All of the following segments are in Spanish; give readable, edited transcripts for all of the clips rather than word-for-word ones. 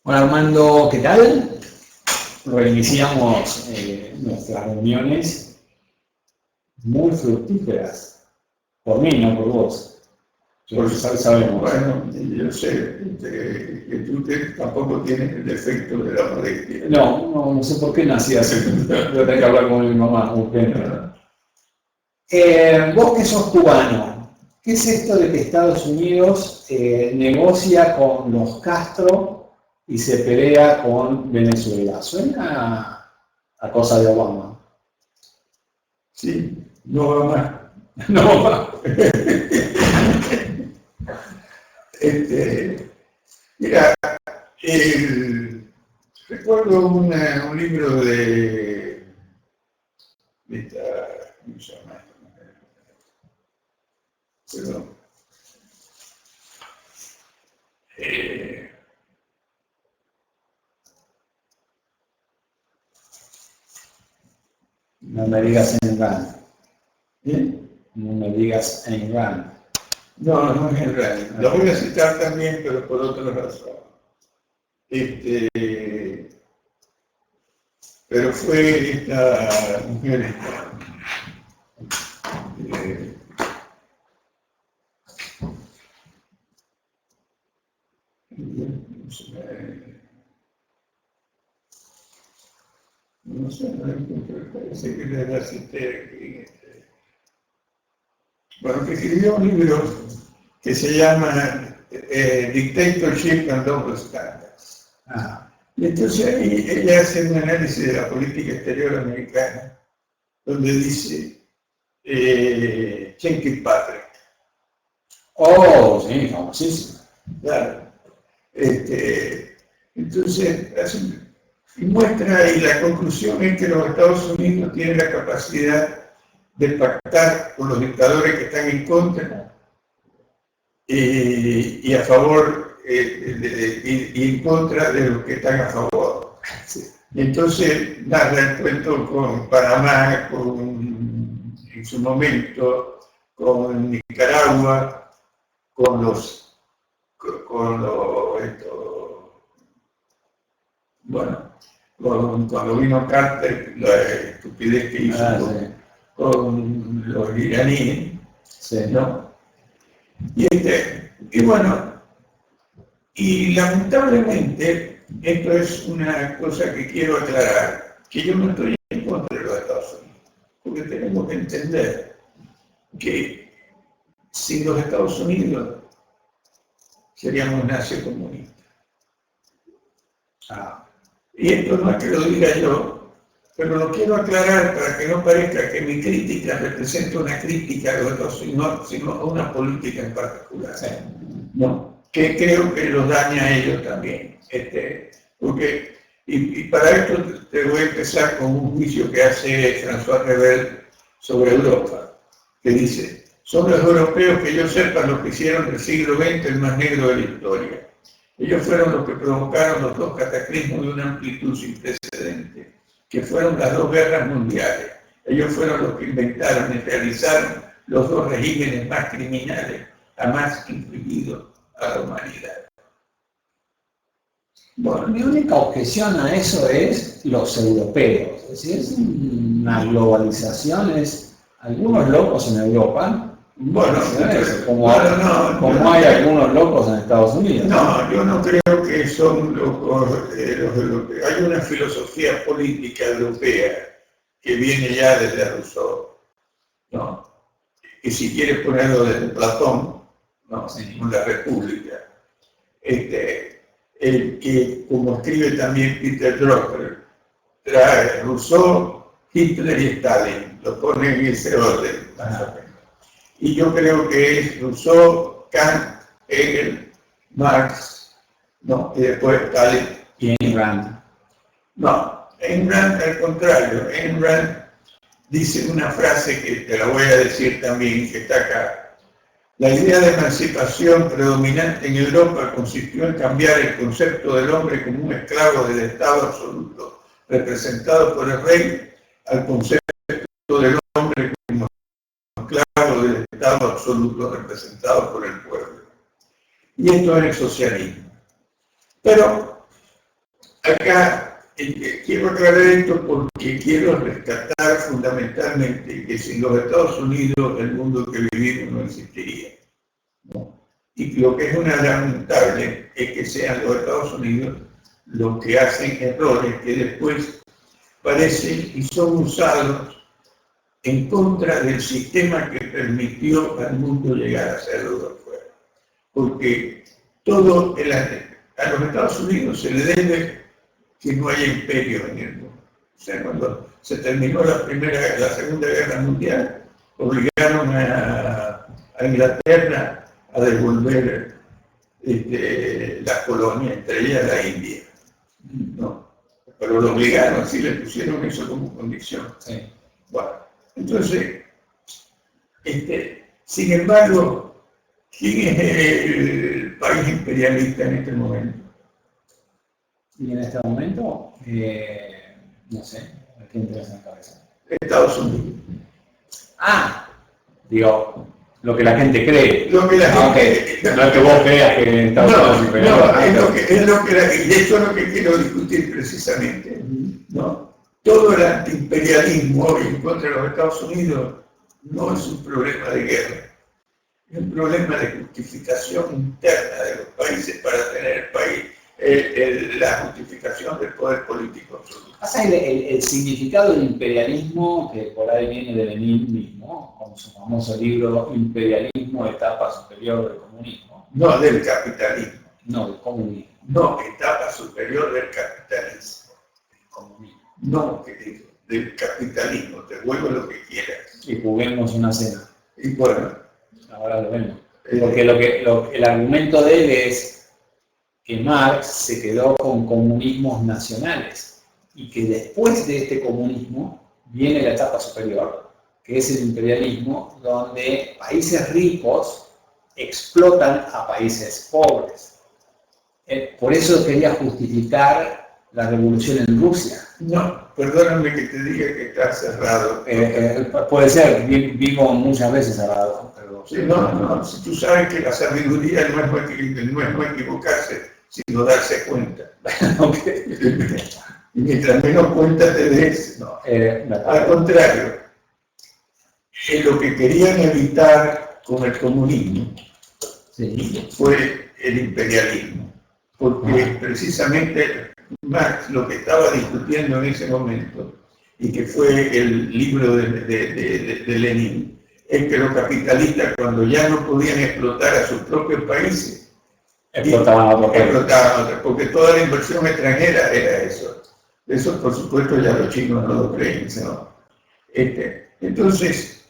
Hola Armando, ¿qué tal? Reiniciamos nuestras reuniones muy fructíferas. Por mí, no por vos. Sabemos. Bueno, yo sé que tú tampoco tienes el defecto de la modestia. No sé por qué nací así. Yo tengo que hablar con mi mamá, urgente. Vos que sos cubano, ¿qué es esto de que Estados Unidos negocia con los Castro y se pelea con Venezuela? Suena a cosa de Obama. Sí, no va más. No va más. Mira, recuerdo un libro de esta, ¿cómo se llama? Perdón. No me digas Ayn Rand. ¿Eh? No me digas Ayn Rand. No, no es el Rand. Lo voy a citar también, pero por otra razón. Pero fue esta mujer, no sé, parece que le la cité aquí. Bueno, que escribió un libro que se llama Dictatorship and Double Standards. Y entonces ahí ella hace un análisis de la política exterior americana, donde dice Cheney Patrick. Oh, sí, famosísimo. Claro. Entonces, y muestra, y la conclusión es que los Estados Unidos tienen la capacidad de pactar con los dictadores que están en contra y a favor y en contra de los que están a favor. Y entonces narra el cuento con Panamá, en su momento, con Nicaragua, cuando vino Carter, la estupidez que hizo con los iraníes, ¿no? Y bueno, y lamentablemente, esto es una cosa que quiero aclarar, que yo no estoy en contra de los Estados Unidos, porque tenemos que entender que sin los Estados Unidos seríamos nación comunista. Y esto no es que lo diga yo, pero lo quiero aclarar para que no parezca que mi crítica representa una crítica de los sino a una política en particular, ¿no? Que creo que los daña a ellos también. Porque, y para esto te voy a empezar con un juicio que hace François Rebel sobre Europa, que dice: son los europeos que yo sepa los que hicieron del siglo XX el más negro de la historia. Ellos fueron los que provocaron los dos cataclismos de una amplitud sin precedentes, que fueron las dos guerras mundiales. Ellos fueron los que inventaron y realizaron los dos regímenes más criminales jamás infligidos a la humanidad. Bueno, mi única objeción a eso es los europeos. Es decir, es una globalización, es algunos locos en Europa. Bueno, como hay algunos locos en Estados Unidos. No, yo no creo que son locos los europeos. Hay una filosofía política europea que viene ya desde Rousseau, ¿no? Y si quieres ponerlo desde Platón, ¿no? Con la República. El que, como escribe también Peter Drucker, trae Rousseau, Hitler y Stalin, lo pone en ese orden, más o menos. Y yo creo que es Rousseau, Kant, Hegel, Marx, ¿no? Y después Stalin. Y Ayn Rand. No, Ayn Rand al contrario. Ayn Rand dice una frase que te la voy a decir también, que está acá. La idea de emancipación predominante en Europa consistió en cambiar el concepto del hombre como un esclavo del Estado absoluto, representado por el rey, al concepto del hombre como esclavo del Estado absoluto, representado por el pueblo. Y esto es el socialismo. Pero acá quiero aclarar esto porque quiero rescatar fundamentalmente que sin los Estados Unidos el mundo que vivimos no existiría, ¿no? Y lo que es una lamentable es que sean los Estados Unidos los que hacen errores que después parecen y son usados en contra del sistema que permitió al mundo llegar a ser lo que fue. Porque a los Estados Unidos se le debe que no haya imperio en el mundo. O sea, cuando se terminó la Segunda Guerra Mundial, obligaron a Inglaterra a devolver las colonias, entre ellas la India, ¿no? Pero lo obligaron, así le pusieron eso como condición. Sí. Bueno, entonces, sin embargo, ¿quién es el país imperialista en este momento? Y en este momento, no sé, ¿a quién te en la cabeza? Estados Unidos. Digo, lo que la gente cree. Lo que la gente cree. No es que vos creas que Estados Unidos es imperialista. Y esto es lo que quiero discutir precisamente, ¿no? Todo el antiimperialismo hoy en contra de los Estados Unidos no es un problema de guerra, es un problema de justificación interna de los países para tener el país. La justificación del poder político absoluto. El significado del imperialismo, que por ahí viene de Lenin mismo, con su famoso libro Imperialismo, etapa superior del comunismo. No, del capitalismo. No, del comunismo. No, etapa superior del capitalismo. Del comunismo. No, querido, del capitalismo. Te vuelvo lo que quieras. Y juguemos una cena. Y bueno. Ahora lo vemos. Porque el argumento de él es que Marx se quedó con comunismos nacionales y que después de este comunismo viene la etapa superior, que es el imperialismo, donde países ricos explotan a países pobres. Por eso quería justificar la revolución en Rusia. No, perdóname que te diga que está cerrado. Puede ser, vivo muchas veces cerrado. Pero... Sí, no, si tú sabes que la sabiduría no es no equivocarse, sino darse cuenta. Y mientras menos cuenta te des, no. Al contrario, lo que querían evitar con el comunismo fue el imperialismo, porque precisamente Marx lo que estaba discutiendo en ese momento, y que fue el libro de Lenin, es que los capitalistas, cuando ya no podían explotar a sus propios países, explotaban a otros, porque toda la inversión extranjera era eso. Eso, por supuesto, ya los chinos no lo creen, ¿no? Entonces,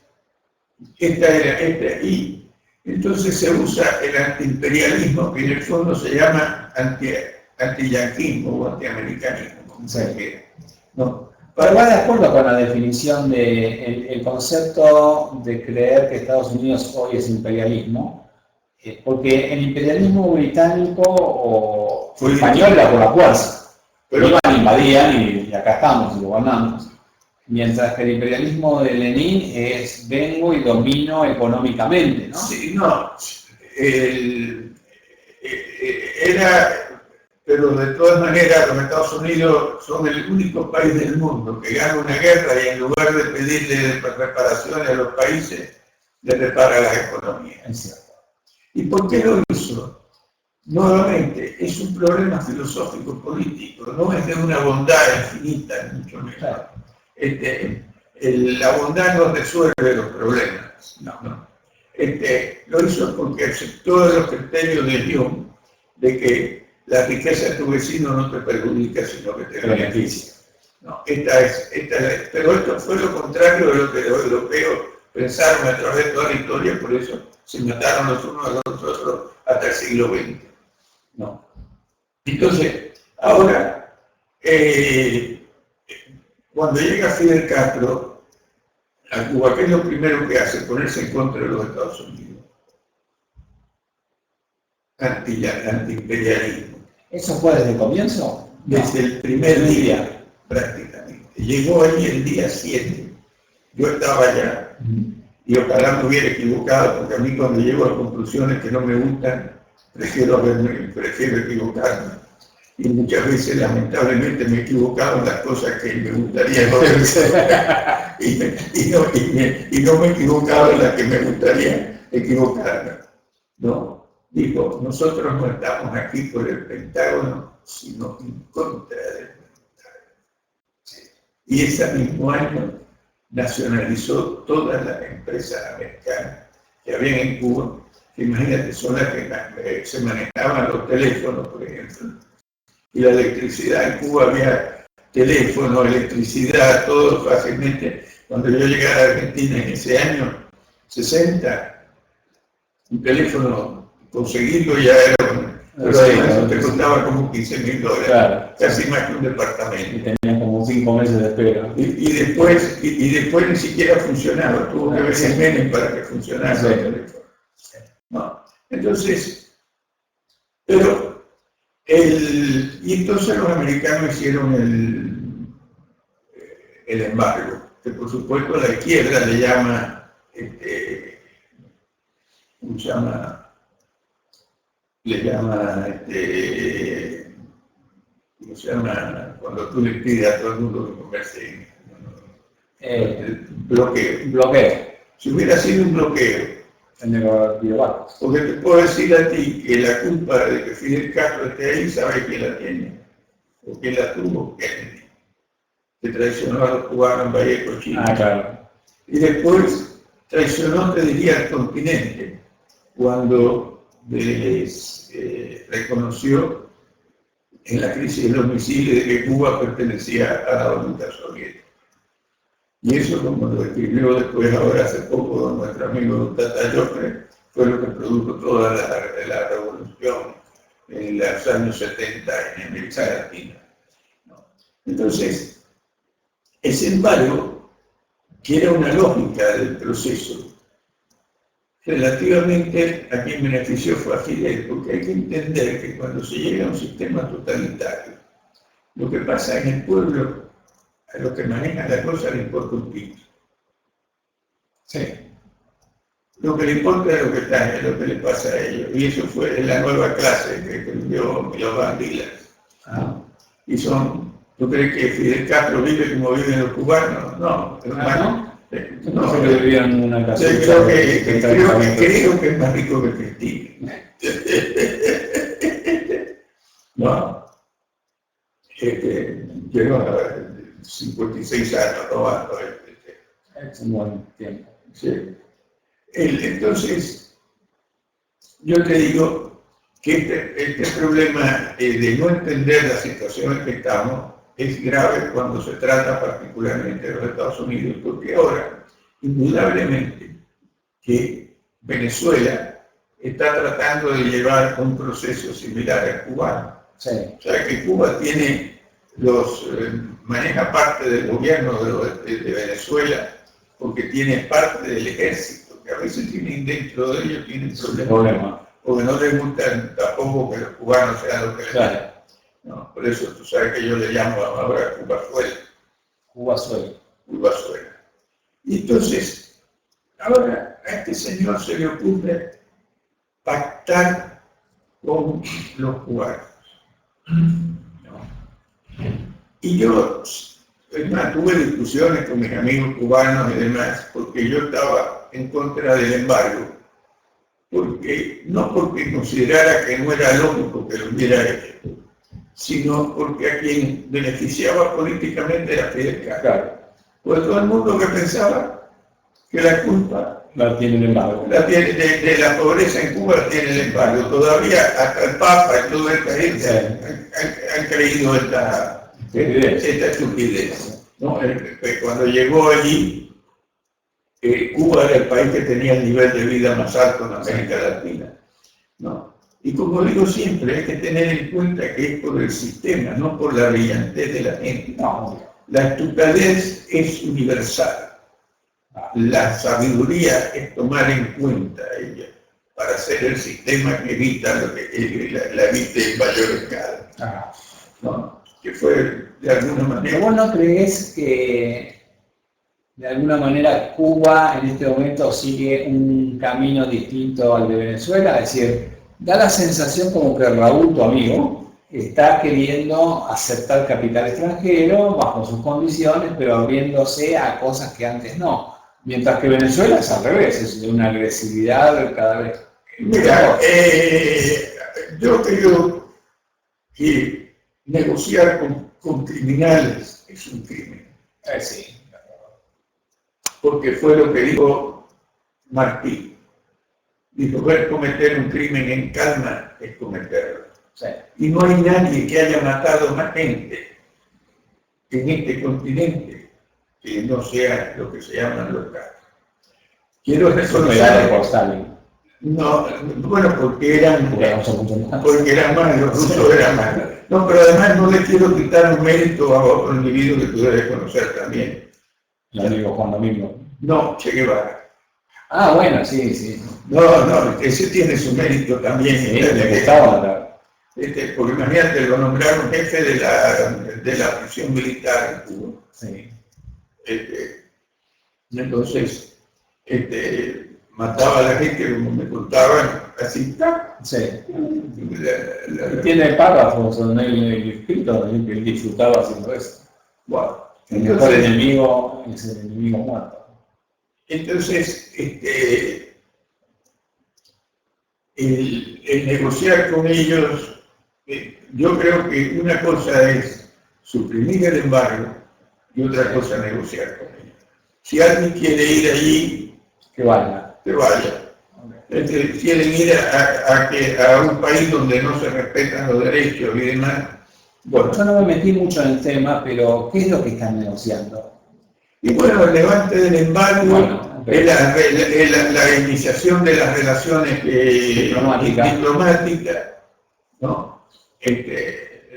y entonces se usa el antiimperialismo, que en el fondo se llama antiyanquismo o antiamericanismo, como se quiere, ¿no? Pero va de acuerdo con la definición del concepto de creer que Estados Unidos hoy es imperialismo, porque el imperialismo británico o español era por la fuerza, pero iban, invadían y acá estamos y gobernamos. Mientras que el imperialismo de Lenin es vengo y domino económicamente, ¿no? Sí, no. Pero de todas maneras los Estados Unidos son el único país del mundo que gana una guerra y en lugar de pedirle reparaciones a los países, le repara las economías. Es cierto. ¿Y por qué lo hizo? Nuevamente, es un problema filosófico político, no es de una bondad infinita, mucho menos. Claro. La bondad no resuelve los problemas, no. Lo hizo porque aceptó los criterios de Hume de que la riqueza de tu vecino no te perjudica, sino que te beneficia. No, pero esto fue lo contrario de lo que los europeos pensaron a través de toda la historia, por eso se mataron los unos a los otros hasta el siglo XX. No. Entonces, ahora, cuando llega Fidel Castro a Cuba, ¿qué es lo primero que hace? Ponerse en contra de los Estados Unidos. Antiimperialismo. ¿Eso fue desde el comienzo? Desde el primer día, prácticamente. Llegó ahí el día 7. Yo estaba allá. Y ojalá me hubiera equivocado, porque a mí cuando llego a conclusiones que no me gustan, prefiero equivocarme. y muchas veces lamentablemente me he equivocado en las cosas que me gustaría no hacer, y no me he equivocado en las que me gustaría equivocarme, ¿no? Digo, nosotros no estamos aquí por el Pentágono, sino en contra del Pentágono. Y ese mismo año nacionalizó todas las empresas americanas que había en Cuba, que imagínate, son las que se manejaban los teléfonos, por ejemplo, y la electricidad. En Cuba había teléfono, electricidad, todo fácilmente. Cuando yo llegué a Argentina en ese año 60, un teléfono, conseguirlo ya era pero además te costaba como $15.000, claro, casi más que un departamento. Y tenía como 5 meses de espera. Y después ni siquiera funcionaba, tuvo que venir Menem para que funcionara el teléfono. No. Entonces, y entonces los americanos hicieron el embargo, que por supuesto la izquierda le llama, ¿cómo se llama? ¿Cómo se llama? Cuando tú le pides a todo el mundo que converse, bloqueo. Si hubiera sido un bloqueo, porque te puedo decir a ti que la culpa de que Fidel Castro esté ahí, ¿sabe quién la tiene? ¿O quién la tuvo? Kennedy, que traicionó a los cubanos en Vallejo, Chile. Claro. Y después traicionó, te diría, al continente, cuando les reconoció en la crisis de los misiles de que Cuba pertenecía a la órbita soviética. Y eso, como lo escribió después, ahora hace poco, nuestro amigo Tata Joffre, fue lo que produjo toda la revolución en los años 70 en América Latina. Entonces, ese embargo, que era una lógica del proceso, relativamente a quien benefició fue a Fidel, porque hay que entender que cuando se llega a un sistema totalitario, lo que pasa en el pueblo, a los que manejan la cosa le importa un pito. Sí. Lo que le importa es lo que está, es lo que le pasa a ellos. Y eso fue la nueva clase que escribió los bandilas. Y ¿tú crees que Fidel Castro vive como viven los cubanos? No, hermano. No sé que vivían en una casa. Creo que es más rico que Cristina. No. Llegó a 56 años robando. Es un buen tiempo. Sí. Entonces, yo te digo que este problema de no entender la situación en que estamos es grave cuando se trata particularmente de los Estados Unidos, porque ahora, indudablemente, que Venezuela está tratando de llevar un proceso similar al cubano. Sí. O sea, que Cuba maneja parte del gobierno de Venezuela porque tiene parte del ejército, que a veces dentro de ellos tienen problemas, porque no les gusta tampoco que los cubanos sean los que les gusta. No, por eso tú sabes que yo le llamo ahora Cubazuela. Y entonces, ahora a este señor se le ocurre pactar con los cubanos. Y yo, tuve discusiones con mis amigos cubanos y demás, porque yo estaba en contra del embargo, no porque considerara que no era lógico que lo hubiera hecho, sino porque a quien beneficiaba políticamente era Fidel Castro. Pues todo el mundo que pensaba que la culpa la tiene el embargo. De la pobreza en Cuba tiene el embargo. Todavía hasta el Papa y toda esta gente han creído esta estupidez. ¿No? Cuando llegó allí, Cuba era el país que tenía el nivel de vida más alto en América Latina. ¿No? Y como digo siempre, hay que tener en cuenta que es por el sistema, no por la brillantez de la gente. No. La estupidez es universal. La sabiduría es tomar en cuenta ella para hacer el sistema que evita lo que la evite en mayor escala. ¿No? Que fue de alguna manera. ¿Vos no crees que de alguna manera Cuba en este momento sigue un camino distinto al de Venezuela? Es decir, da la sensación como que Raúl, tu amigo, está queriendo aceptar capital extranjero bajo sus condiciones, pero abriéndose a cosas que antes no. Mientras que Venezuela es al revés, es de una agresividad cada vez. Mira, yo creo que negociar con criminales es un crimen. Sí. Porque fue lo que dijo Martí. Dijo, ver cometer un crimen en calma es cometerlo. Sí. Y no hay nadie que haya matado más gente en este continente que no sea lo que se llaman los casos. Quiero Superado por Stalin. No, bueno, porque eran más, los rusos Sí. eran más. No, pero además no le quiero quitar un mérito a otro individuo que tú debes conocer también. El amigo Juan Domingo. No, Che Guevara. Ah, bueno, sí. No, ese tiene su mérito también. Sí, le gustaba. Porque imagínate, lo nombraron jefe de la prisión militar en Cuba. Sí. Entonces, mataba a la gente, como me contaban, así. Sí. Tiene párrafos en el escrito que él disfrutaba haciendo eso. Wow. El mejor enemigo es el enemigo muerto. Entonces, el negociar con ellos, yo creo que una cosa es suprimir el embargo y otra cosa negociar con ellos. Si alguien quiere ir allí, que vaya. Que vaya. Quieren ir a un país donde no se respetan los derechos y demás. Bueno, yo no me metí mucho en el tema, pero ¿qué es lo que están negociando? Y bueno, el levante del embargo, la iniciación de las relaciones diplomáticas, ¿no?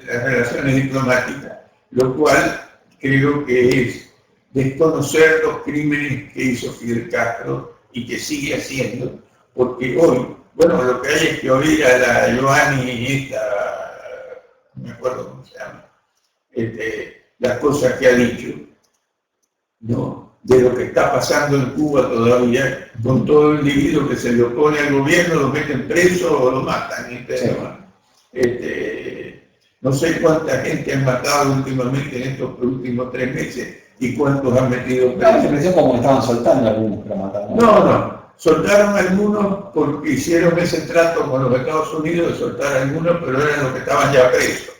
Las relaciones diplomáticas, lo cual creo que es desconocer los crímenes que hizo Fidel Castro y que sigue haciendo, porque hoy, bueno, lo que hay es que oír a la Joanny, no me acuerdo cómo se llama, las cosas que ha dicho, ¿no? De lo que está pasando en Cuba todavía, con todo individuo que se le opone al gobierno, lo meten preso o lo matan. No sé cuánta gente han matado últimamente en estos últimos 3 meses y cuántos han metido preso. La impresión como que estaban soltando algunos que lo mataron. No, soltaron algunos porque hicieron ese trato con los Estados Unidos de soltar algunos, pero eran los que estaban ya presos.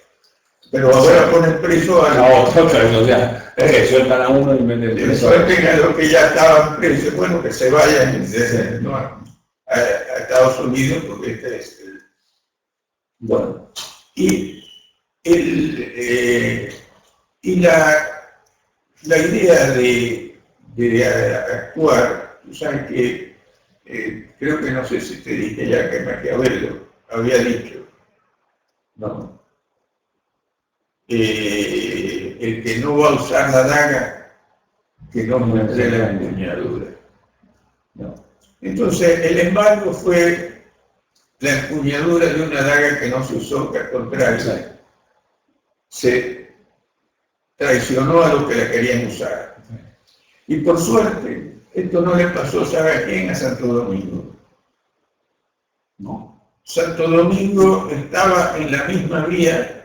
Pero ahora ponen preso a sueltan a uno y meten preso. Suelten a los que ya estaban presos, bueno, que se vayan a Estados Unidos, porque este es el... Bueno, y la idea de actuar, tú sabes que creo que no sé si te dije ya que Maquiavelo había dicho, ¿no? El que no va a usar la daga, que no muestre la empuñadura. ¿No? Entonces, el embargo fue la empuñadura de una daga que no se usó, que al contrario, se traicionó a los que la querían usar. Y por suerte, esto no le pasó, ¿sabe a quién? A Santo Domingo. ¿No? Santo Domingo estaba en la misma vía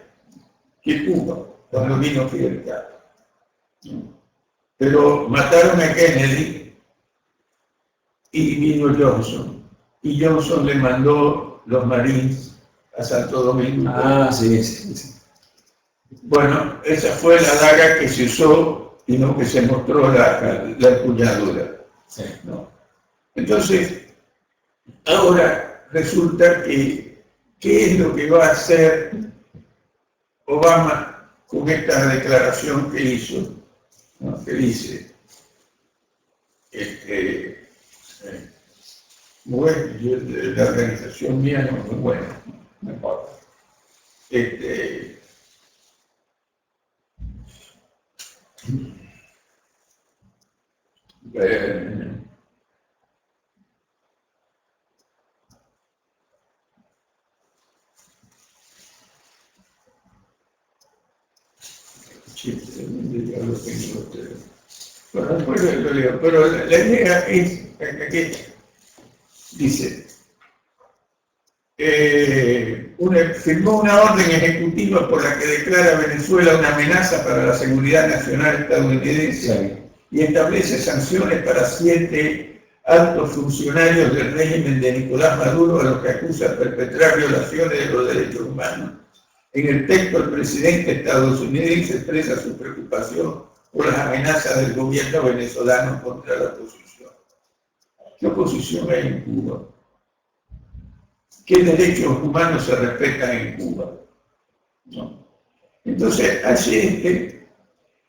que Cuba, cuando vino Fidel Castro. Pero mataron a Kennedy y vino Johnson. Y Johnson le mandó los Marines a Santo Domingo. Sí. Bueno, esa fue la daga que se usó y no que se mostró la empuñadura. Sí. ¿No? Entonces, ahora resulta que, ¿qué es lo que va a hacer Obama con esta declaración que hizo? ¿No? Que dice, bueno, la organización mía no es muy buena, no importa. Bueno, después lo leo, pero la idea es que dice, firmó una orden ejecutiva por la que declara a Venezuela una amenaza para la seguridad nacional estadounidense y establece sanciones para 7 altos funcionarios del régimen de Nicolás Maduro a los que acusa de perpetrar violaciones de los derechos humanos. En el texto, el presidente estadounidense expresa su preocupación por las amenazas del gobierno venezolano contra la oposición. ¿Qué oposición hay en Cuba? ¿Qué derechos humanos se respetan en Cuba? ¿No? Entonces, así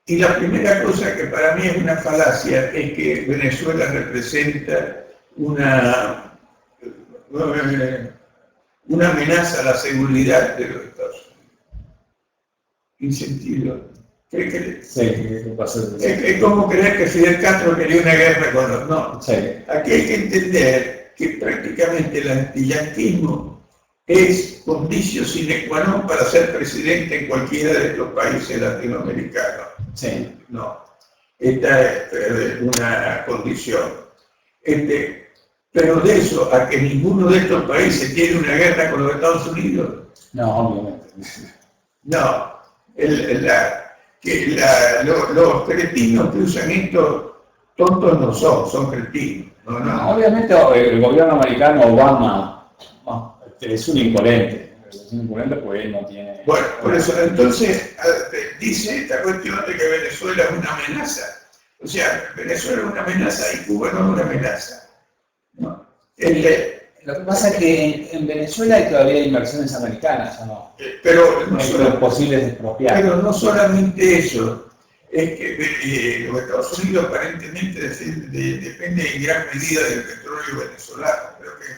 y la primera cosa que para mí es una falacia es que Venezuela representa una amenaza a la seguridad de los Estados Unidos. Sin sentido. Es como creer que Fidel Castro quería una guerra con los... No, sí. Aquí hay que entender que prácticamente el antiyanquismo es condicio sine qua non para ser presidente en cualquiera de estos países latinoamericanos. Sí. No, esta es una condición. Pero de eso a que ninguno de estos países tiene una guerra con los Estados Unidos. No, obviamente. No, los cretinos que usan esto, tontos no son cretinos. No. Obviamente el gobierno americano, Obama, es un incoherente. Es un incoherente porque él no tiene... Bueno, por eso, entonces, dice esta cuestión de que Venezuela es una amenaza. O sea, Venezuela es una amenaza y Cuba no es una amenaza. ¿No? Lo que pasa es que en Venezuela hay todavía inversiones americanas, ¿o no? Pero no los posibles expropiados. Pero no solamente eso, es que los Estados Unidos aparentemente depende en gran medida del petróleo venezolano. Creo que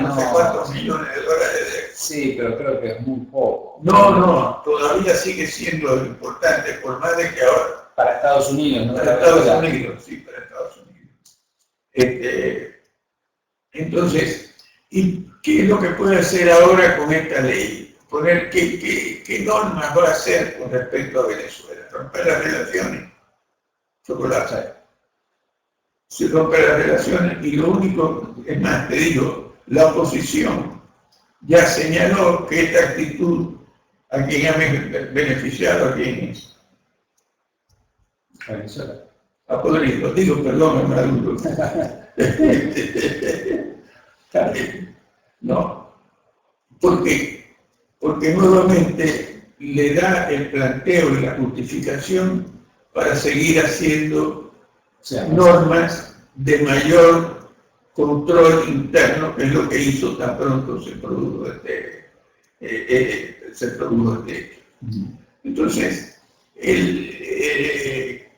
no sé cuántos millones de dólares. Sí, pero creo que es muy poco. No, todavía sigue siendo importante, por más de que ahora... Para Estados Unidos, ¿no? Para Estados Unidos, sí, para Estados Unidos. Entonces, ¿y qué es lo que puede hacer ahora con esta ley? Poner qué normas va a hacer con respecto a Venezuela. Romper las relaciones. Chocolate. Se rompen las relaciones y lo único, es más, te digo, la oposición ya señaló que esta actitud a quien ha beneficiado, a quien es. Venezuela. A podrido, digo, perdón, Maduro. No. ¿Por qué? Porque nuevamente le da el planteo y la justificación para seguir haciendo normas de mayor control interno, que es lo que hizo tan pronto se produjo este. Entonces,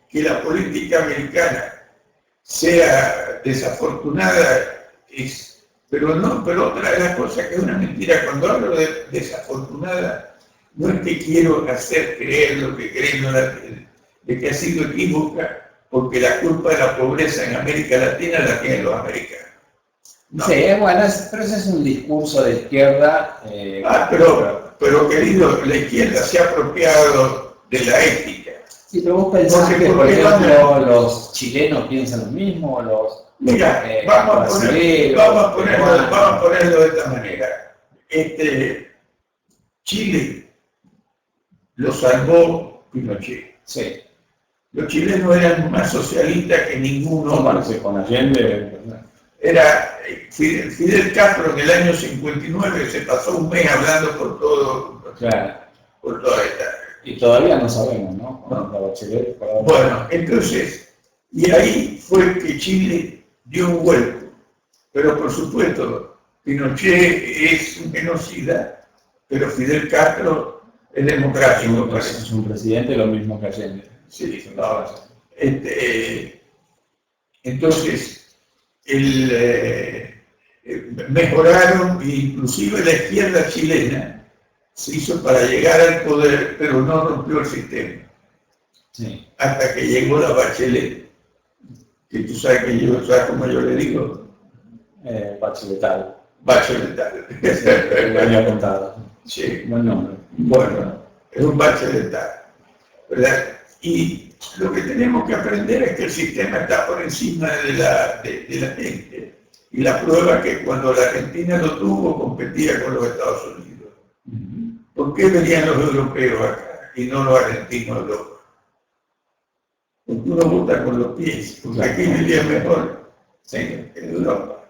que la política americana sea desafortunada pero otra de las cosas que es una mentira, cuando hablo de desafortunada, no es que quiero hacer creer lo que creen, de que ha sido equívoca, porque la culpa de la pobreza en América Latina la tienen los americanos. No. Sí, bueno, pero ese es un discurso de izquierda. Pero querido, la izquierda se ha apropiado de la ética. Sí, pero vos pensás que, por ejemplo, los chilenos piensan lo mismo, los... Mira, vamos a ponerlo de esta manera. Chile lo salvó Pinochet. Sí. Los chilenos eran más socialistas que ninguno. Con Allende. Era Fidel Castro en el año 59 se pasó un mes hablando por todo. Claro. Por toda esta. Y todavía no sabemos, ¿no? Bueno, entonces, y ahí fue que Chile dio un vuelco. Pero por supuesto, Pinochet es un genocida, pero Fidel Castro es democrático. Es un presidente lo mismo que Allende. Sí, entonces, mejoraron, inclusive la izquierda chilena se hizo para llegar al poder, pero no rompió el sistema. Sí. Hasta que llegó la Bachelet, que tú sabes cómo yo le digo. Bacheletal. Bacheletal. Lo había contado. Sí. Buen nombre. Bueno, es un bacheletal, ¿verdad? Y lo que tenemos que aprender es que el sistema está por encima de la gente. Y la prueba es que cuando la Argentina lo tuvo, competía con los Estados Unidos. ¿Por qué venían los europeos acá y no los argentinos a Europa? Porque uno vota con los pies, porque aquí vivía mejor en Europa,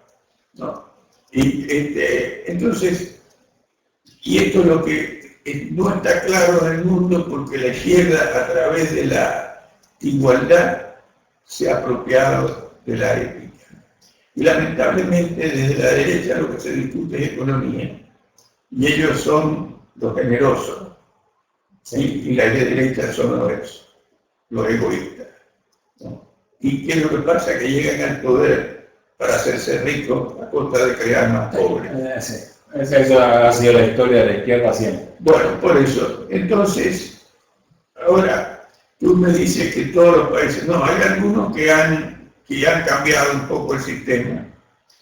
¿no? Y entonces, y esto es lo que no está claro en el mundo, porque la izquierda, a través de la igualdad, se ha apropiado de la ética. Y lamentablemente desde la derecha lo que se discute es economía. Y ellos son los generosos. ¿Sí? Y la derecha son los egoístas, ¿no? ¿Y qué es lo que pasa? Que llegan al poder para hacerse ricos a costa de crear más pobres. Esa ha sido la historia de la izquierda siempre. Bueno, por eso. Entonces, ahora tú me dices que todos los países, no, hay algunos que han cambiado un poco el sistema.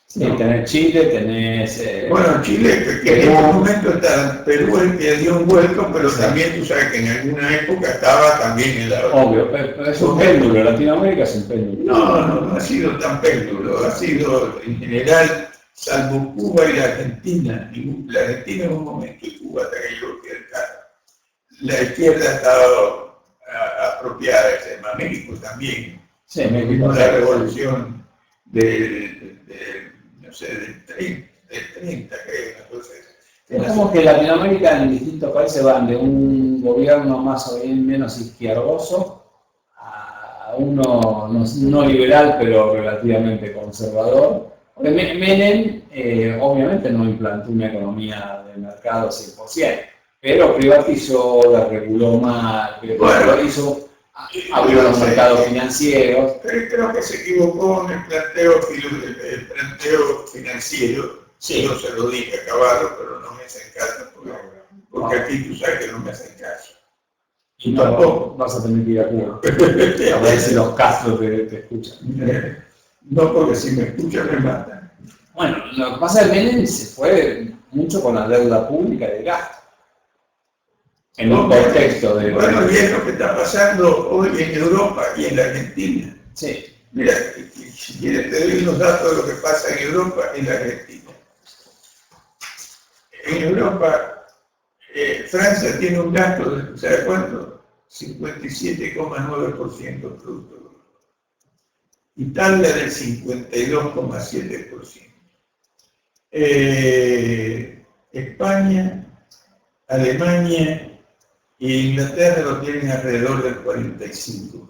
Sí, tenés Chile, tenés... Bueno, Chile, que en este momento está Perú, el que dio un vuelco, pero también tú sabes que en alguna época estaba también en la... Obvio, pero es un péndulo, Latinoamérica es un péndulo. No ha sido tan péndulo, ha sido en general, salvo Cuba y la Argentina. La Argentina en un momento y Cuba hasta que yo que la izquierda ha estado apropiada de ese tema. México también. Sí, México. La revolución del 30, creo. Entonces, es como que Latinoamérica en distintos países van de un gobierno más o menos izquierdoso a uno no liberal, pero relativamente conservador. Menem obviamente no implantó una economía de mercado 100%, pero privatizó, la reguló mal, abrió los mercados financieros. Creo que se equivocó en el planteo financiero. Sí. Yo se lo dije a Caballo, pero no me hacen caso, porque aquí tú sabes que no me hacen caso. Y no, tampoco vas a tener que ir a Cuba. A ver si los Castro te escuchan. No, porque si me escuchan me matan. Bueno, lo que pasa es que Menem se fue mucho con la deuda pública y el gasto. En un contexto de... Bueno, y es lo que está pasando hoy en Europa y en la Argentina. Sí. Mira, si quieres te doy unos datos de lo que pasa en Europa y en la Argentina. En Europa, Francia tiene un gasto de, ¿sabes cuánto? 57,9% del producto. Italia del 52,7%. España, Alemania e Inglaterra lo tienen alrededor del 45%.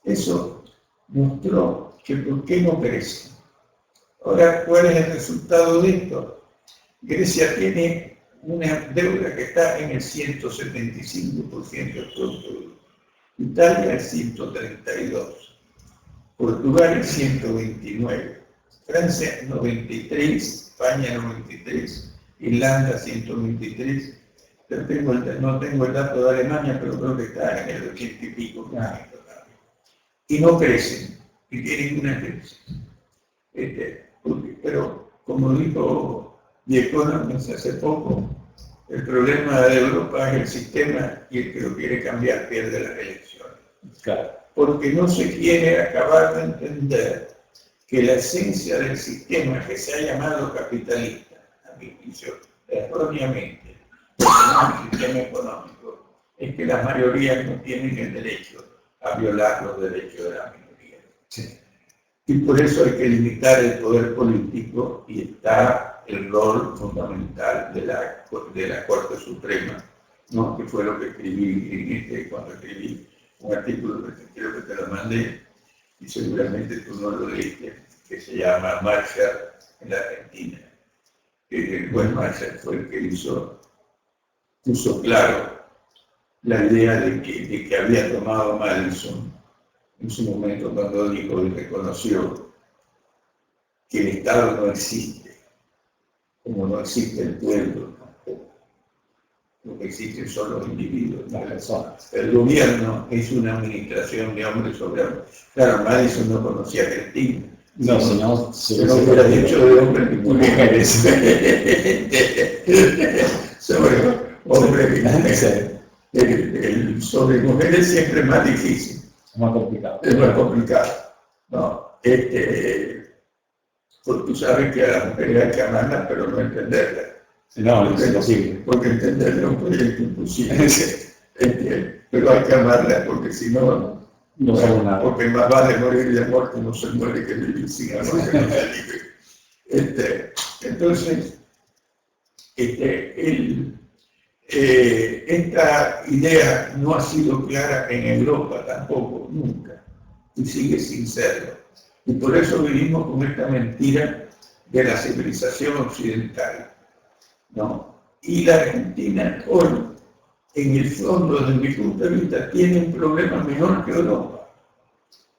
Eso mostró que por qué no crece. Ahora, ¿cuál es el resultado de esto? Grecia tiene una deuda que está en el 175% del producto. Italia el 132%. Portugal el 129%. Francia 93%. España 93%. Irlanda 123%. No tengo el dato de Alemania, pero creo que está en el 80 y pico. Y no crecen, y tienen una crisis. Pero, como dijo The Economist hace poco, el problema de Europa es el sistema y el que lo quiere cambiar pierde las elecciones. Claro. Porque no se quiere acabar de entender que la esencia del sistema que se ha llamado capitalista, a mi juicio, erróneamente, el sistema económico, es que las mayorías no tienen el derecho a violar los derechos de la minoría. Sí. Y por eso hay que limitar el poder político y está el rol fundamental de la Corte Suprema, ¿no? Que fue lo que escribí cuando escribí un artículo que creo que te lo mandé y seguramente tú no lo leíste, que se llama Marshall en la Argentina. El buen Marshall fue el que puso claro la idea de que había tomado Madison en su momento cuando dijo y reconoció que el Estado no existe, como no existe el pueblo tampoco. Lo que existen son los individuos, las personas. El gobierno es una administración de hombres sobre hombres. Claro, Madison no conocía a Argentina. No, se lo hubiera dicho de hombres y mujeres. Sobre hombres y mujeres. Sobre mujeres siempre es más difícil. Es más complicado. Es más complicado. No, Porque tú sabes que a las mujeres hay que amarlas, pero no entenderlas. No, es imposible. Porque entenderlas es un proyecto imposible. Pero hay que amarlas porque si no, no somos nada. Porque más vale morir de amor que no se muere que vivir sin amor que no se vive. Entonces, esta idea no ha sido clara en Europa tampoco, nunca, y sigue sin serlo. Y por eso vivimos con esta mentira de la civilización occidental, ¿no? Y la Argentina hoy, en el fondo, desde mi punto de vista, tiene un problema menor que Europa.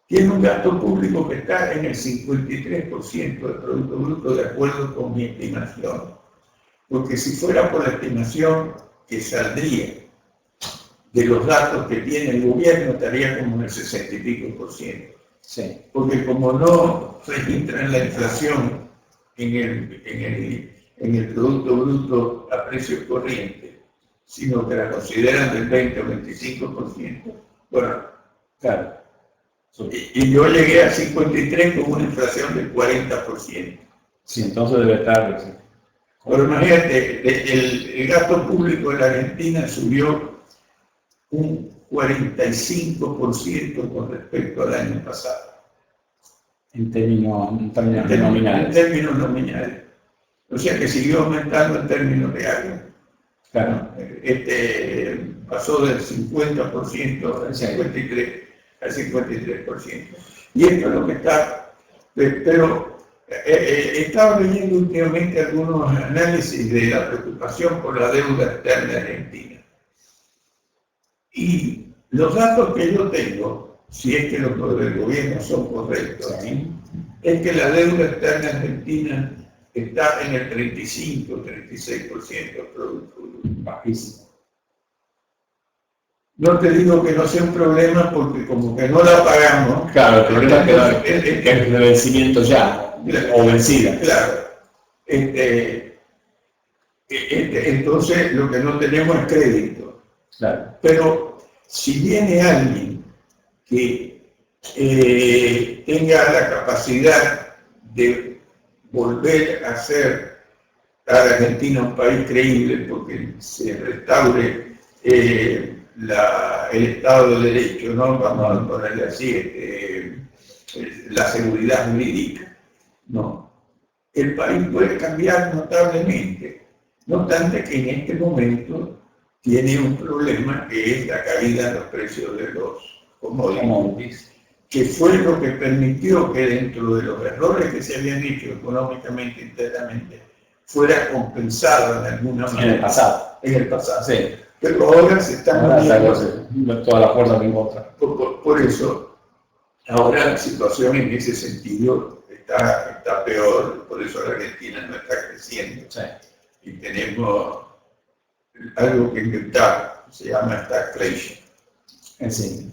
Tiene un gasto público que está en el 53% del Producto Bruto, de acuerdo con mi estimación. Porque si fuera por la estimación que saldría de los datos que tiene el gobierno, estaría como en el 60 y pico por ciento. Sí. Porque como no registran la inflación en el Producto Bruto a precios corrientes, sino que la consideran del 20 o 25%, bueno, claro. Y yo llegué a 53 con una inflación del 40%. Sí, entonces debe estar... Sí. Pero imagínate, el gasto público en la Argentina subió un 45% con respecto al año pasado. En términos nominales. En términos nominales. O sea que siguió aumentando en términos reales. Claro. Pasó del 50% al 53%. Y esto es lo que está... Pero he estado leyendo últimamente algunos análisis de la preocupación por la deuda externa argentina. Y los datos que yo tengo, si es que los del gobierno son correctos, ¿sí? Es que la deuda externa argentina está en el 35-36% del producto bajísimo. No te digo que no sea un problema porque como que no la pagamos. Claro, el problema es que es de vencimiento ya, o vencida. Claro. Entonces lo que no tenemos es crédito. Claro. Pero si viene alguien que tenga la capacidad de volver a hacer a la Argentina un país creíble porque se restaure el Estado de Derecho, ¿no? Vamos a ponerle así, la seguridad jurídica, ¿no? El país puede cambiar notablemente, no obstante que en este momento tiene un problema que es la caída de los precios de los commodities, que fue lo que permitió que dentro de los errores que se habían hecho económicamente internamente fuera compensado en alguna manera. En el pasado. En el pasado. Sí. Pero ahora se están viendo toda la fuerza que encuentra. Por eso, ahora la situación en ese sentido está peor, por eso la Argentina no está creciendo. Sí. Y tenemos algo que inventar, se llama stagflation. Sí.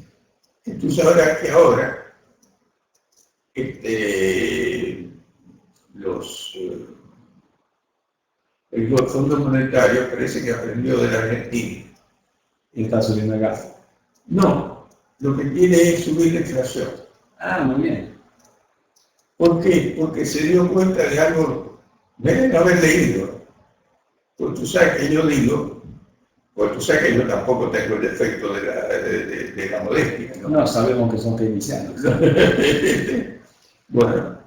Y tú sabrás que ahora el Fondo Monetario parece que aprendió de la Argentina. Y está subiendo el gas. No, lo que quiere es subir la inflación. Ah, muy bien. ¿Por qué? Porque se dio cuenta de algo, deben haber leído. Pues tú sabes que yo digo, pues tú sabes que yo tampoco tengo el defecto de la modestia, ¿no? No, sabemos que son keynesianos. Bueno,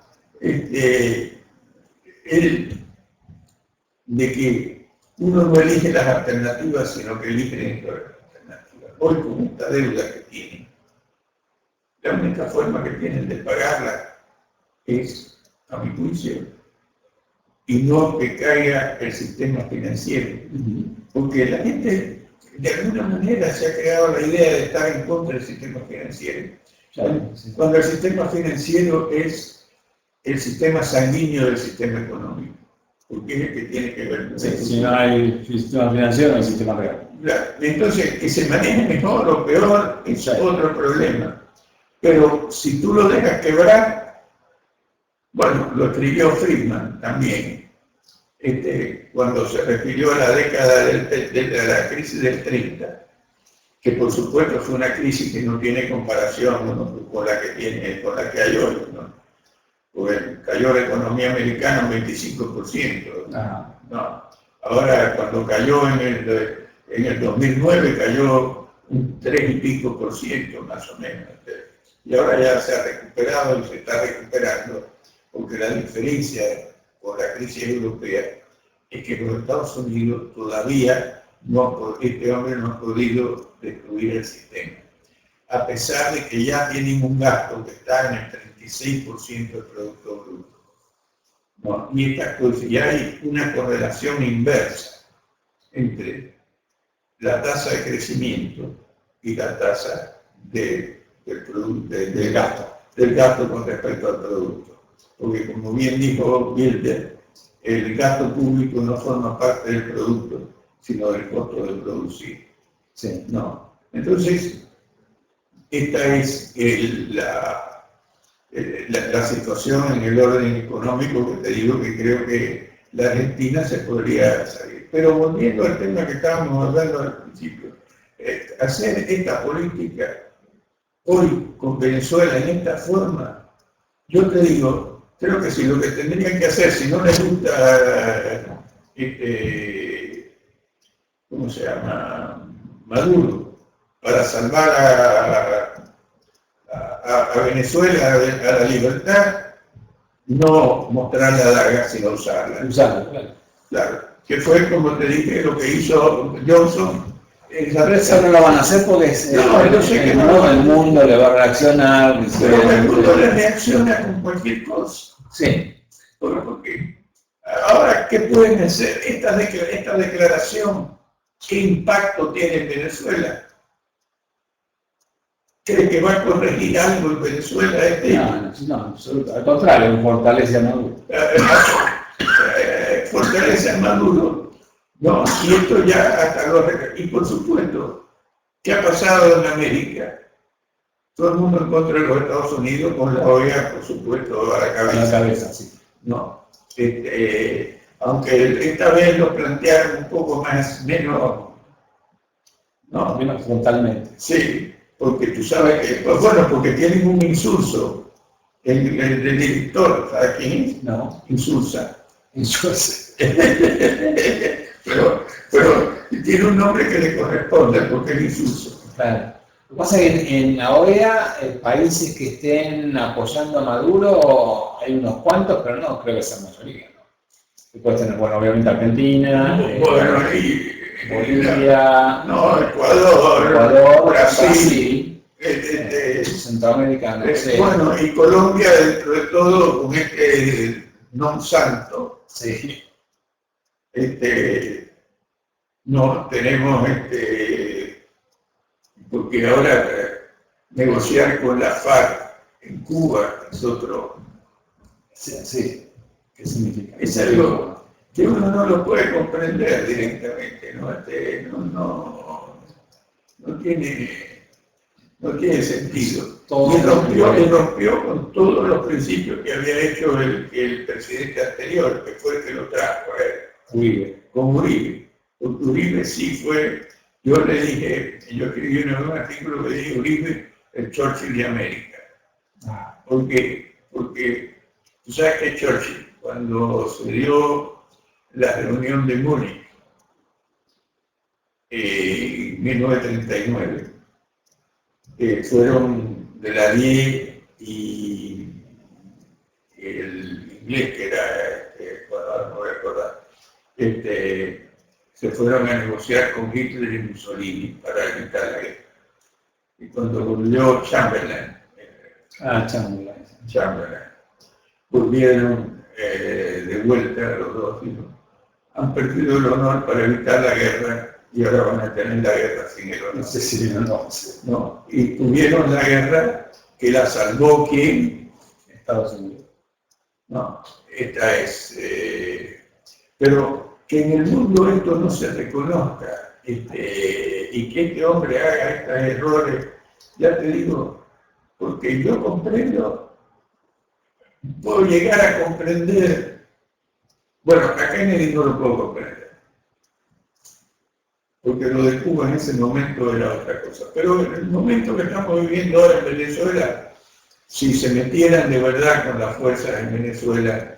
de que uno no elige las alternativas, sino que elige dentro de las alternativas. Hoy con esta deuda que tienen, la única forma que tienen de pagarla es, a mi juicio, y no que caiga el sistema financiero. Porque la gente, de alguna manera, se ha creado la idea de estar en contra del sistema financiero. Cuando el sistema financiero es el sistema sanguíneo del sistema económico. Porque es el que tiene que ver con eso. Si no hay sistema financiero, no hay sistema real. Claro. Entonces, que se maneje mejor o peor es otro problema. Pero si tú lo dejas quebrar, bueno, lo escribió Friedman también, cuando se refirió a la década de la crisis del 30, que por supuesto fue una crisis que no tiene comparación, ¿no?, con la que hay hoy, ¿no? porque cayó la economía americana un 25%. No. Ahora, cuando cayó en el 2009, cayó un 3 y pico por ciento, más o menos. Y ahora ya se ha recuperado y se está recuperando, porque la diferencia con la crisis europea es que los Estados Unidos todavía este hombre no ha podido destruir el sistema, a pesar de que ya tienen un gasto que está en el 36% del Producto Bruto. ¿No? Y ya hay una correlación inversa entre la tasa de crecimiento y la tasa del gasto con respecto al producto. Porque como bien dijo Bilder, el gasto público no forma parte del producto, sino del costo de producir. Sí. ¿No? Entonces, esta es la situación en el orden económico que te digo que creo que la Argentina se podría salir. Pero volviendo al tema que estábamos hablando al principio, hacer esta política hoy con Venezuela en esta forma, yo te digo, creo que si lo que tendrían que hacer, si no les gusta, ¿cómo se llama? Maduro, para salvar a Venezuela, a la libertad, no mostrar la daga, sino usarla. Usarla, claro. Que fue, como te dije, lo que hizo Johnson. Eso no lo van a hacer porque yo sé que el mundo le va a reaccionar. Pero el mundo le reacciona con cualquier cosa. Sí. Porque ahora, ¿qué pueden hacer? Esta declaración, ¿qué impacto tiene en Venezuela? ¿Cree que va a corregir algo en Venezuela? No, absolutamente. Al contrario, fortalece a Maduro. Fortalece a Maduro. No, y esto ya hasta lo... Y por supuesto, ¿qué ha pasado en América? Todo el mundo en contra de los Estados Unidos, con la OEA, por supuesto, a la cabeza. A la cabeza, sí. No. Aunque esta vez lo plantearon un poco menos frontalmente. Sí, porque tú sabes que, porque tienen un insulso. El director, ¿sabes quién es? No. Insulsa. pero tiene un nombre que le corresponde, porque es insulso. Claro. Lo que pasa es que en la OEA, países que estén apoyando a Maduro, hay unos cuantos, pero no creo que sea mayoría. ¿No? Puedes tener, obviamente Argentina, Bolivia, Ecuador, Brasil. Centroamericano. Y Colombia, dentro de todo, con non santo. Sí. No tenemos porque ahora negociar con la FARC en Cuba es otro. Sí. ¿Qué significa? Es algo que uno no lo puede comprender directamente, no tiene sentido. Y rompió con todos los principios que había hecho el presidente anterior, que fue el que lo trajo a él. Uribe. Con Uribe. Porque Uribe sí fue, yo le dije, yo escribí en un artículo que dije Uribe, el Churchill de América. Porque tú sabes que Churchill, cuando se dio la reunión de Múnich en 1939, fueron de la Die y el inglés que era, no voy a acordar, se fueron a negociar con Hitler y Mussolini para evitar la guerra. Y cuando volvió Chamberlain, volvieron de vuelta los dos, han perdido el honor para evitar la guerra y ahora van a tener la guerra sin el honor. No. Y tuvieron la guerra que la salvó ¿quién? Estados Unidos. No, esta es... pero que en el mundo esto no se reconozca y que este hombre haga estos errores, ya te digo, porque yo comprendo, puedo llegar a comprender, a Kennedy no lo puedo comprender, porque lo de Cuba en ese momento era otra cosa, pero en el momento que estamos viviendo ahora en Venezuela, si se metieran de verdad con las fuerzas en Venezuela,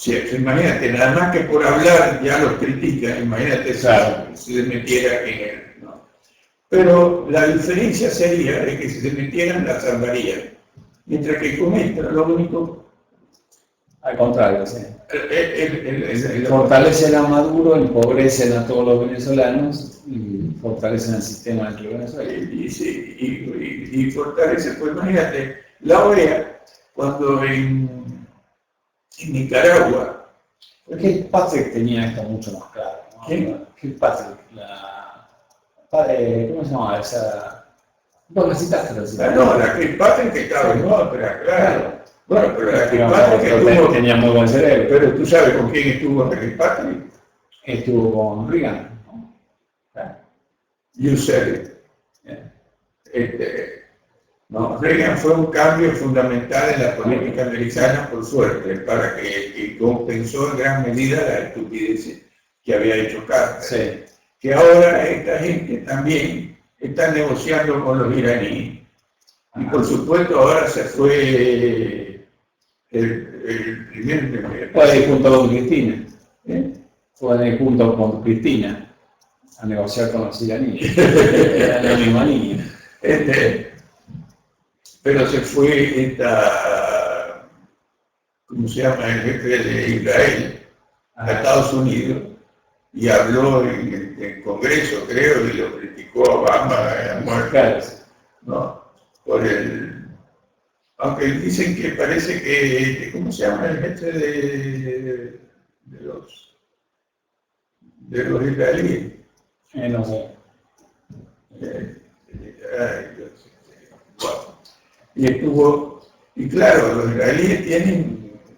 imagínate, nada más que por hablar ya los critican, imagínate si se metiera en él, ¿no? Pero la diferencia sería de que si se metieran la salvarían, mientras que con esto lo único... Al contrario, sí. Fortalecen a Maduro, empobrecen a todos los venezolanos y fortalecen el sistema dentro de Venezuela. Y fortalece, pues imagínate, la OEA, cuando en Nicaragua... Porque Patrick tenía esto mucho más claro, ¿no? ¿Quién? Patrick, ¿cómo se llama esa? Bueno, la citaste. No, la Patrick que estaba en otra, claro. Bueno, pero la Patrick tenía muy buen cerebro. Pero tú sabes con quién estuvo la Patrick. Estuvo con Reagan, ¿no? Claro. You said it. No, Reagan fue un cambio fundamental en la política americana, por suerte, para que compensó en gran medida la estupidez que había hecho Carter. Sí. Que ahora esta gente también está negociando con los iraníes. Y por supuesto ahora se fue el primer... Fue ahí junto con Cristina. Fue ahí junto con Cristina a negociar con los iraníes. Era la misma niña. Pero se fue ¿cómo se llama? El jefe de Israel a Estados Unidos y habló en el Congreso, creo, y lo criticó a Obama a muerte, ¿no? Por aunque dicen que parece que, ¿cómo se llama el jefe de los israelíes? No sé. Y claro, los israelíes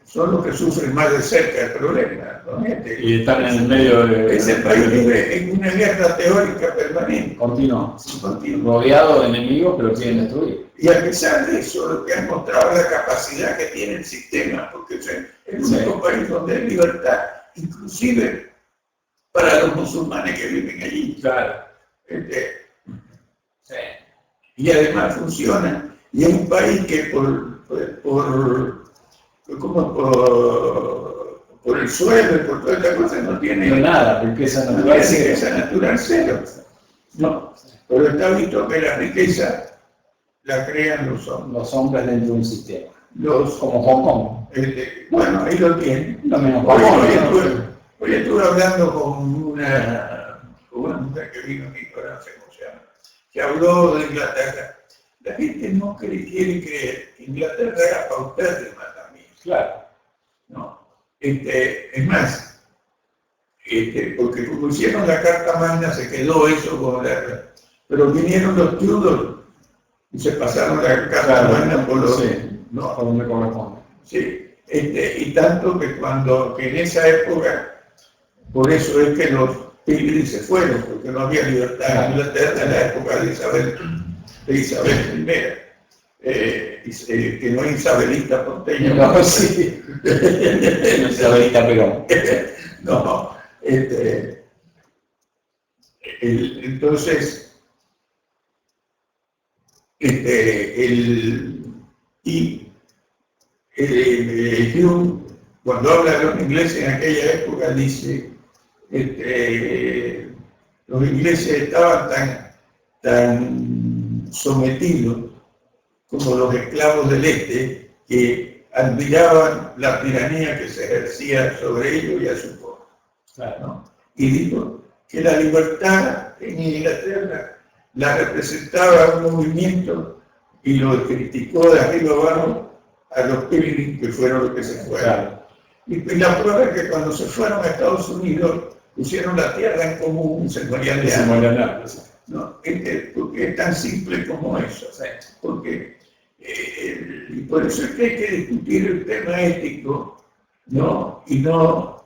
son los que sufren más de cerca el problema, ¿no? Y están en el medio de... Ese país vive en una guerra teórica permanente. Continúa. Rodeado de enemigos, pero quieren destruir. Y a pesar de eso, lo que han mostrado es la capacidad que tiene el sistema, porque es el único país donde hay libertad, inclusive para los musulmanes que viven allí. Claro. Y además funciona. Y es un país que por el suelo y por toda esta cosa no tiene nada, riqueza natural cero. No, pero está visto que la riqueza la crean los hombres dentro de un sistema. Como Hong Kong. Bueno, ahí lo tienen. Hoy estuve hablando con una mujer que vino aquí para hacer, que habló de Inglaterra. La gente no quiere creer que Inglaterra era paupérrima también. Claro. No. Es más, porque como hicieron la Carta Magna se quedó eso con pero vinieron los Tudor y se pasaron la Carta Magna por los... ¿no? Por donde corresponde. Sí. Y tanto que que en esa época, por eso es que los Pilgrims se fueron, porque no había libertad en Inglaterra en la época de Isabel I, que no es isabelita porteña. No, sí. No isabelita, pero... No, entonces, Hume, cuando habla de los ingleses en aquella época, dice, los ingleses estaban tan sometidos como los esclavos del este, que admiraban la tiranía que se ejercía sobre ellos y a su pueblo. ¿No? Y dijo que la libertad en Inglaterra la representaba un movimiento y lo criticó de arriba abajo a los Pilgrims, que fueron los que se fueron. Claro. Y la prueba es que cuando se fueron a Estados Unidos pusieron la tierra en común, se morían de hambre. ¿No? Porque es tan simple como eso. Porque, y por eso es que hay que discutir el tema ético, ¿no? Y no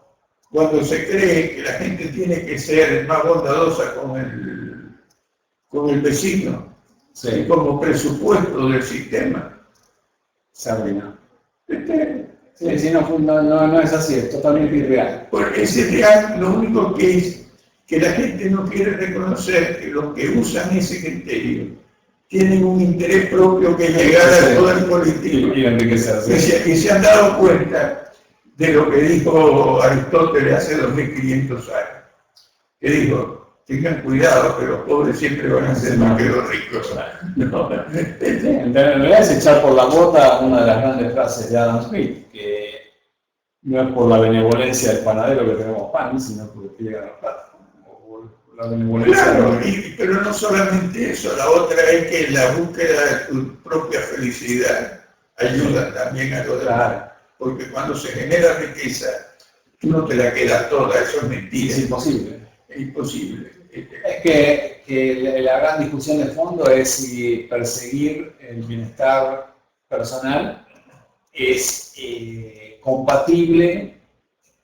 cuando se cree que la gente tiene que ser más bondadosa con el vecino, sí, como presupuesto del sistema. Sabrina. Sí, no es así, es totalmente irreal. Porque es irreal, lo único que es que la gente no quiere reconocer que los que usan ese criterio tienen un interés propio que llegar al poder político. Y enriquecerse. Y se han dado cuenta de lo que dijo Aristóteles hace 2500 años. Que dijo, tengan cuidado, que los pobres siempre van a ser más que los ricos. No. En realidad es echar por la borda una de las grandes frases de Adam Smith, que no es por la benevolencia del panadero que tenemos pan, sino porque quiere ganar plata. La benevolencia. Claro, pero no solamente eso, la otra es que la búsqueda de tu propia felicidad ayuda también a los demás. Claro. Porque cuando se genera riqueza, tú no te la quedas toda, eso es mentira. Es imposible. Es imposible. Es que la gran discusión de fondo es si perseguir el bienestar personal es compatible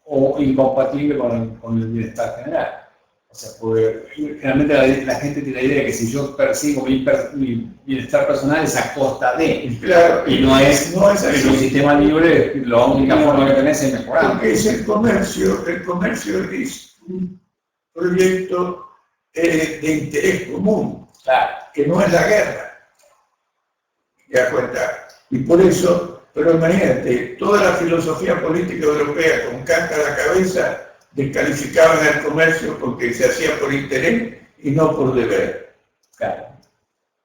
o incompatible con el bienestar general. O sea, porque generalmente la gente tiene la idea de que si yo persigo mi bienestar personal es a costa de, claro, y no es así. En un sistema libre la única forma que tenés es mejorar. Porque es el comercio es un proyecto de interés común, claro, que no es la guerra. Ya cuenta. Y por eso, pero imagínate, toda la filosofía política europea con Kant a la cabeza descalificaban el comercio porque se hacía por interés y no por deber. Claro.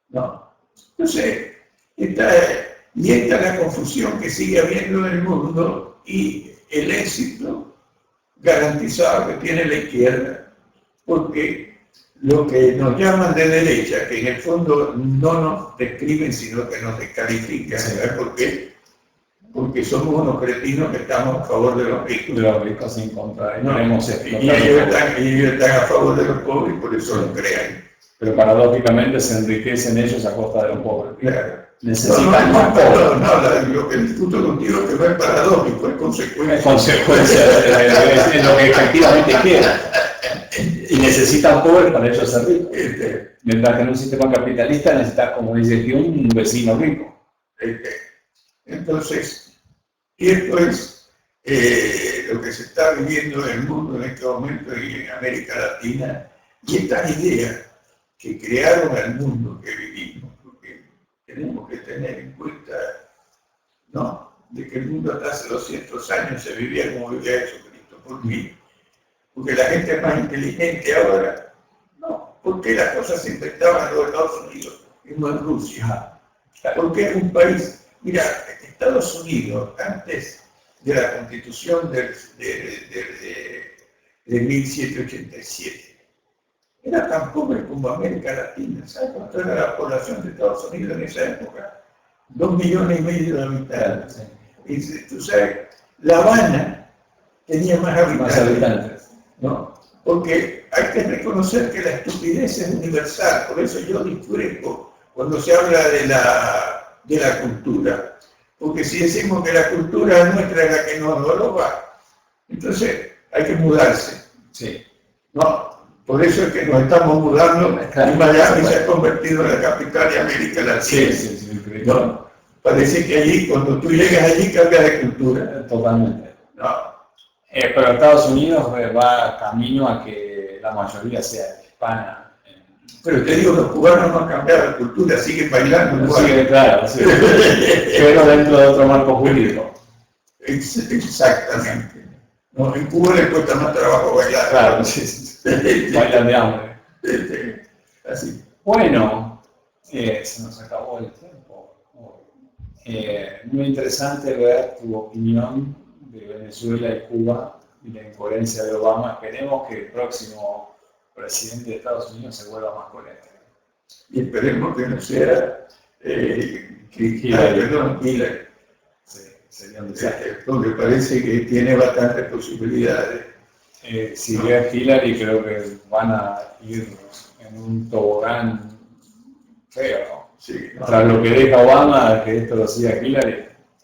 No. Entonces, esta es la confusión que sigue habiendo en el mundo y el éxito garantizado que tiene la izquierda, porque lo que nos llaman de derecha, que en el fondo no nos describen, sino que nos descalifican, ¿sabes por qué? Porque somos unos cretinos que estamos a favor de los ricos. De los ricos en contra. No, y ellos están a favor de los pobres y por eso lo crean. Pero paradójicamente se enriquecen ellos a costa de los pobres. Claro. Necesitan más pobres. No, lo que discuto contigo es que no es paradójico, es consecuencia. Es consecuencia de lo que efectivamente quieren. Y necesitan pobres para ellos ser ricos. Mientras que en un sistema capitalista necesitas, como dice Hume, un vecino rico. Entonces, esto es lo que se está viviendo en el mundo en este momento y en América Latina, y estas ideas que crearon el mundo que vivimos, porque tenemos que tener en cuenta, ¿no?, de que el mundo hasta hace 200 años se vivía como vivía Jesucristo. ¿Por qué? Porque la gente es más inteligente ahora. No, porque las cosas siempre estaban en los Estados Unidos y no en Rusia. Porque es un país. Mira, Estados Unidos, antes de la Constitución de 1787, era tan pobre como América Latina. ¿Sabes cuánto era la población de Estados Unidos en esa época? 2,5 millones de habitantes. Y tú sabes, La Habana tenía más habitantes. ¿No? Porque hay que reconocer que la estupidez es universal. Por eso yo discrepo cuando se habla de la cultura, porque si decimos que la cultura nuestra es la que nos roba, entonces hay que mudarse. Sí. No, por eso es que nos estamos mudando y Miami se ha convertido en la capital de América Latina. Sí, ¿No? Parece que allí, cuando tú llegas allí, cambias de cultura. Totalmente. No. Pero Estados Unidos va camino a que la mayoría sea hispana. Pero te digo, los cubanos no han cambiado de cultura, siguen bailando igual. Sí, claro, sí. Pero dentro de otro marco jurídico. Exactamente. No, en Cuba les cuesta más trabajo bailar. Claro, sí. Bailan de hambre. Así. Bueno, se nos acabó el tiempo. Muy interesante ver tu opinión de Venezuela y Cuba y la incoherencia de Obama. Esperemos que el próximo presidente de Estados Unidos se vuelva más coherente. Y esperemos que no sea Hillary. Sí, sería un desastre. Porque parece que tiene bastantes posibilidades. Si es Hillary, creo que van a ir en un tobogán feo, ¿no? Sí, Tras lo que deja Obama, que esto lo siga Hillary.